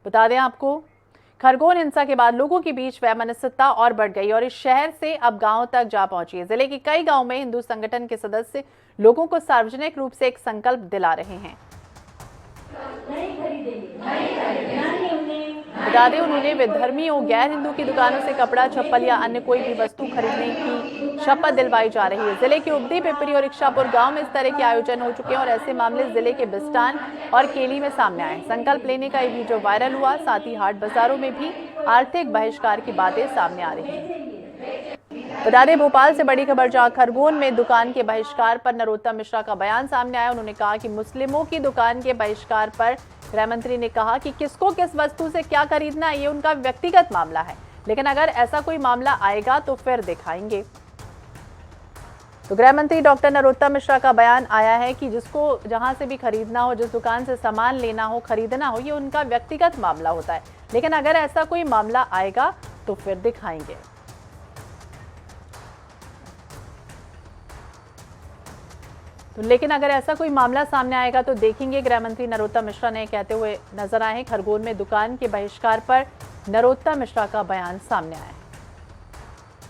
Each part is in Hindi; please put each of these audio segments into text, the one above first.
बता दें आपको, खरगोन हिंसा के बाद लोगों के बीच वैमनस्यता और बढ़ गई और इस शहर से अब गांव तक जा पहुंची है। जिले के कई गांव में हिंदू संगठन के सदस्य लोगों को सार्वजनिक रूप से एक संकल्प दिला रहे हैं। बता दें, उन्होंने विधर्मियों गैर हिंदू की दुकानों से कपड़ा, चप्पल या अन्य कोई भी वस्तु खरीदने की शपथ दिलवाई जा रही है। जिले के उबदी, पिपरी और इच्छापुर गांव में इस तरह के आयोजन हो चुके हैं और ऐसे मामले जिले के बिस्टान और केली में सामने आए। संकल्प लेने का ये वीडियो वायरल हुआ। साथ ही हाट बाजारों में भी आर्थिक बहिष्कार की बातें सामने आ रही हैं। बता दें, भोपाल से बड़ी खबर, जहां खरगोन में दुकान के बहिष्कार पर नरोत्तम मिश्रा का बयान सामने आया। उन्होंने कहा कि मुस्लिमों की दुकान के बहिष्कार पर गृह मंत्री ने कहा कि किसको किस वस्तु से क्या खरीदना है ये उनका व्यक्तिगत मामला है, लेकिन अगर ऐसा कोई मामला आएगा तो फिर दिखाएंगे। तो गृह मंत्री डॉक्टर नरोत्तम मिश्रा का बयान आया है कि जिसको जहां से भी खरीदना हो, जिस दुकान से सामान लेना हो, खरीदना हो, ये उनका व्यक्तिगत मामला होता है, लेकिन अगर ऐसा कोई मामला आएगा तो फिर दिखाएंगे। तो लेकिन अगर ऐसा कोई मामला सामने आएगा तो देखेंगे, गृह मंत्री नरोत्तम मिश्रा ने कहते हुए नजर आए हैं। खरगोन में दुकान के बहिष्कार पर नरोत्तम मिश्रा का बयान सामने आया है।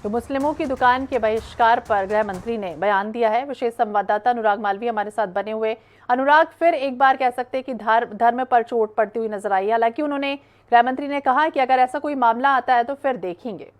तो मुस्लिमों की दुकान के बहिष्कार पर गृह मंत्री ने बयान दिया है। विशेष संवाददाता अनुराग मालवी हमारे साथ बने हुए। अनुराग, फिर एक बार कह सकते हैं कि धर्म पर चोट पड़ती हुई नजर आई। हालांकि उन्होंने, गृह मंत्री ने कहा कि अगर ऐसा कोई मामला आता है तो फिर देखेंगे।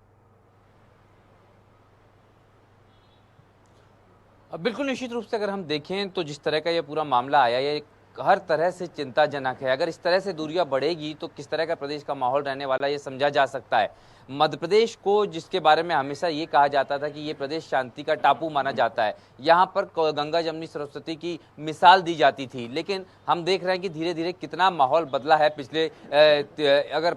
बिल्कुल निश्चित रूप से अगर हम देखें तो जिस तरह का ये पूरा मामला आया, ये हर तरह से चिंताजनक है। अगर इस तरह से दूरियां बढ़ेगी तो किस तरह का प्रदेश का माहौल रहने वाला ये समझा जा सकता है। मध्य प्रदेश को, जिसके बारे में हमेशा ये कहा जाता था कि ये प्रदेश शांति का टापू माना जाता है, यहाँ पर गंगा जमुनी सरस्वती की मिसाल दी जाती थी, लेकिन हम देख रहे हैं कि धीरे धीरे कितना माहौल बदला है। पिछले अगर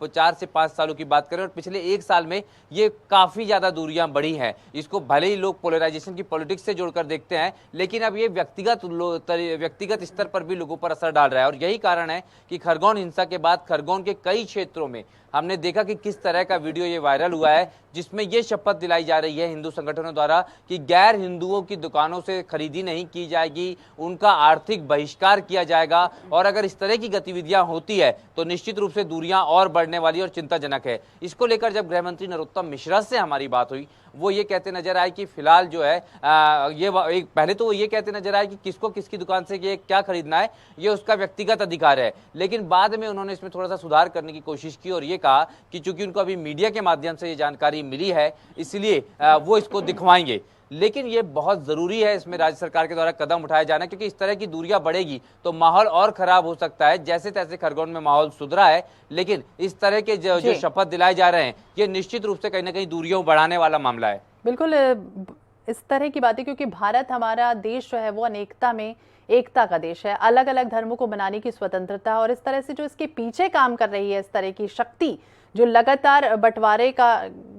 4 से 5 सालों की बात करें और पिछले 1 साल में ये काफ़ी ज़्यादा दूरियां बढ़ी हैं। इसको भले ही लोग पोलराइजेशन की पॉलिटिक्स से जोड़कर देखते हैं, लेकिन अब ये व्यक्तिगत स्तर पर भी लोगों पर असर डाल रहा है। और यही कारण है कि खरगोन हिंसा के बाद खरगोन के कई क्षेत्रों में हमने देखा कि किस तरह का वीडियो ये वायरल हुआ है, जिसमें ये शपथ दिलाई जा रही है हिंदू संगठनों द्वारा कि गैर हिंदुओं की दुकानों से खरीदी नहीं की जाएगी, उनका आर्थिक बहिष्कार किया जाएगा। और अगर इस तरह की गतिविधियां होती है तो निश्चित रूप से दूरियां और बढ़ने वाली और चिंताजनक है। इसको लेकर जब गृह मंत्री नरोत्तम मिश्रा से हमारी बात हुई, वो ये कहते नजर आए कि फिलहाल जो है पहले तो वो ये कहते नजर आए कि किसको किसकी दुकान से ये क्या खरीदना है ये उसका व्यक्तिगत अधिकार है, लेकिन बाद में उन्होंने इसमें थोड़ा सा सुधार करने की कोशिश की और ये कहा कि चूंकि उनको अभी मीडिया के माध्यम से ये जानकारी मिली है, इसलिए वो इसको दिखवाएंगे। लेकिन ये बहुत जरूरी है इसमें राज्य सरकार के द्वारा कदम उठाया जाना, क्योंकि इस तरह की दूरियां बढ़ेगी तो माहौल और खराब हो सकता है। जैसे तैसे खरगोन में माहौल सुधरा है, लेकिन इस तरह के जो शपथ दिलाए जा रहे हैं ये निश्चित रूप से कहीं ना कहीं दूरियों बढ़ाने वाला मामला है। बिल्कुल इस तरह की बातें, क्योंकि भारत, हमारा देश जो है वो अनेकता में एकता का देश है। अलग अलग धर्मों को मनाने की स्वतंत्रता, और इस तरह से जो इसके पीछे काम कर रही है, इस तरह की शक्ति जो लगातार बंटवारे का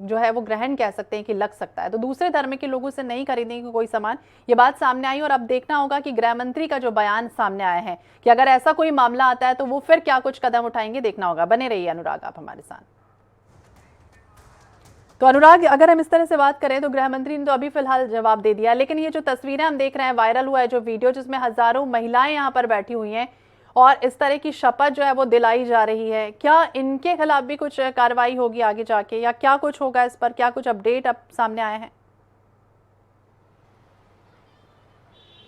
जो है वो ग्रहण कह सकते हैं कि लग सकता है, तो दूसरे धर्म के लोगों से नहीं खरीदेंगे कोई सामान, ये बात सामने आई। और अब देखना होगा कि गृह मंत्री का जो बयान सामने आया है कि अगर ऐसा कोई मामला आता है तो वो फिर क्या कुछ कदम उठाएंगे, देखना होगा। बने रहिए अनुराग आप हमारे साथ। तो अनुराग, अगर हम इस तरह से बात करें तो गृह मंत्री ने तो अभी फिलहाल जवाब दे दिया, लेकिन ये जो तस्वीरें हम देख रहे हैं, वायरल हुआ है जो वीडियो, जिसमें हजारों महिलाएं यहाँ पर बैठी हुई हैं और इस तरह की शपथ जो है वो दिलाई जा रही है, क्या इनके खिलाफ भी कुछ कार्रवाई होगी आगे जाके, या क्या कुछ होगा इस पर, क्या कुछ अपडेट अब सामने आए हैं?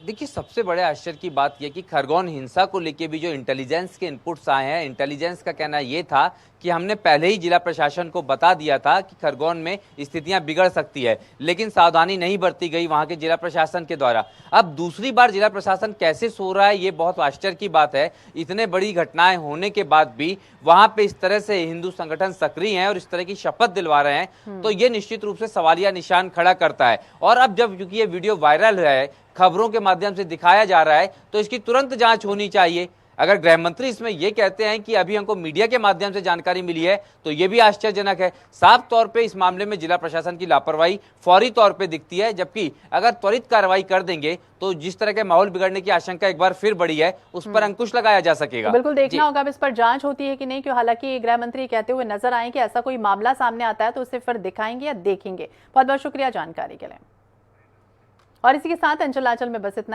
देखिए, सबसे बड़े आश्चर्य की बात यह कि खरगोन हिंसा को लेकर भी जो इंटेलिजेंस के इनपुट्स आए हैं, इंटेलिजेंस का कहना यह था कि हमने पहले ही जिला प्रशासन को बता दिया था कि खरगोन में स्थितियां बिगड़ सकती है, लेकिन सावधानी नहीं बरती गई वहां के जिला प्रशासन के द्वारा। अब दूसरी बार जिला प्रशासन कैसे सो रहा है, ये बहुत आश्चर्य की बात है। इतने बड़ी घटनाएं होने के बाद भी वहां पे इस तरह से हिंदू संगठन सक्रिय हैं और इस तरह की शपथ दिलवा रहे हैं, तो ये निश्चित रूप से सवालिया निशान खड़ा करता है। और अब जब क्योंकि ये वीडियो वायरल है, खबरों के माध्यम से दिखाया जा रहा है, तो इसकी तुरंत जांच होनी चाहिए। अगर गृह मंत्री इसमें यह कहते हैं कि अभी हमको मीडिया के माध्यम से जानकारी मिली है, तो यह भी आश्चर्यजनक है। साफ तौर पे इस मामले में जिला प्रशासन की लापरवाही फौरी तौर पे दिखती है, जबकि अगर त्वरित कार्रवाई कर देंगे तो जिस तरह के माहौल बिगड़ने की आशंका एक बार फिर बढ़ी है, उस पर अंकुश लगाया जा सकेगा। बिल्कुल देखना होगा अब इस पर जांच होती है कि नहीं, क्यों हालांकि गृह मंत्री कहते हुए नजर आए कि ऐसा कोई मामला सामने आता है तो उसे फिर दिखाएंगे या देखेंगे। बहुत बहुत शुक्रिया जानकारी के लिए। और इसी के साथ अंचल आंचल में बस इतना ही।